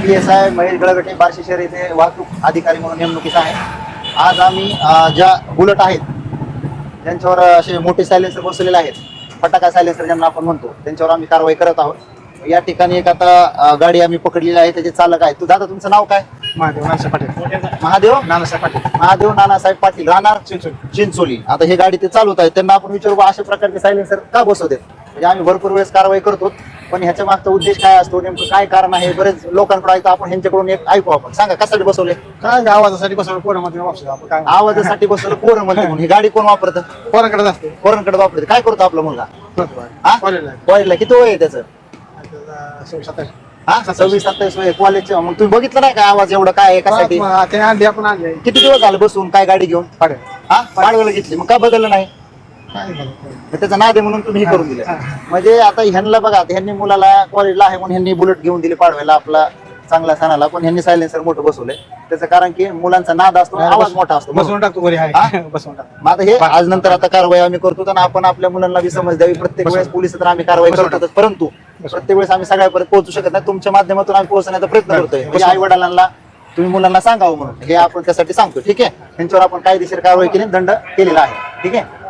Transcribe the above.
PSI Mahesh गळगटे Barshi शहर येथे वाहतूक अधिकारी म्हणून नेमणुकीचा आहे. आज आम्ही ज्या बुलेट आहेत ज्यांच्यावर असे मोठे सायलेन्सर बसवलेले आहेत, फटाका सायलेन्सर ज्यांना आपण म्हणतो, त्यांच्यावर आम्ही कारवाई करत आहोत. या ठिकाणी एक आता गाडी आम्ही पकडलेली आहे, त्याचे चालक आहे. तू दादा तुमचं नाव काय? महादेव नानासाहेब पाटील. महादेव नानासाहेब पाटील. महादेव नानासाहेब पाटील, राहणार चिंचोली. चिंचोली. आता हे गाडी ते चालवत आहे, त्यांना आपण विचारू बा अशा प्रकारचे सायलेन्सर का बसवतात. म्हणजे आम्ही भरपूर वेळेस कारवाई करतो, पण ह्याच्या मागचा उद्देश काय असतो, नेमकं काय कारण आहे, बरेच लोकांकडे ऐकतो आपण. ह्यांच्याकडून एक ऐकू आपण. सांगा कशासाठी बसवले? काय आवाजासाठी बसवलं पोरामध्ये वापरतो आपण. काय आवाजासाठी बसवलं पोरं म्हणते म्हणून. ही गाडी कोण वापरतं? पोरांकडे असते. पोरांकडे वापरते. काय करतो आपला मुलगा? हा? कॉलेजला आहे. कॉलेजला किती वय आहे त्याचं? त्याचा 27. हा 26-27 वय कॉलेजचं. मग तुम्ही बघितलं नाही का आवाज एवढं काय आहे, कशासाठी? ते आणली आपण आणली. किती दिवस झाले बसून काय गाडी घेऊन? पाडे. हा पाडव्याला घेतली, मग का बदललं नाही? काय झालं? मग त्याचा नाद आहे म्हणून तुम्ही हे करून दिलं. म्हणजे आता ह्यांना बघा, आता ह्यांनी मुलाला कॉलेजला आहे म्हणून ह्यांनी बुलेट घेऊन दिली पाडव्याला आपला चांगला सणाला, पण ह्यांनी सायलेन्सर मोठं बसवलंय. त्याचं कारण की मुलांचा नाद असतो, आवाज मोठा असतो. बसवून टाकतो घरी हा? आहे. बसवून टाकतो. मग आता हे आज नंतर आता कारवाई आम्ही करतो, तर आपण आपल्या मुलांना बी समज द्यावी. प्रत्येक वेळेस पोलीस तर आम्ही कारवाई करतो, परंतु प्रत्येक वेळेस आम्ही सगळ्यापर्यंत पोहोचू शकत नाही. तुमच्या माध्यमातून आम्ही पोहोचण्याचा प्रयत्न करतोय. म्हणजे आई वडिलांना तुम्ही मुलांना सांगावं म्हणून हे आपण त्यासाठी सांगतो. ठीक आहे, त्यांच्यावर आपण कायदेशीर कारवाई केली, दंड केलेला आहे. ठीक आहे.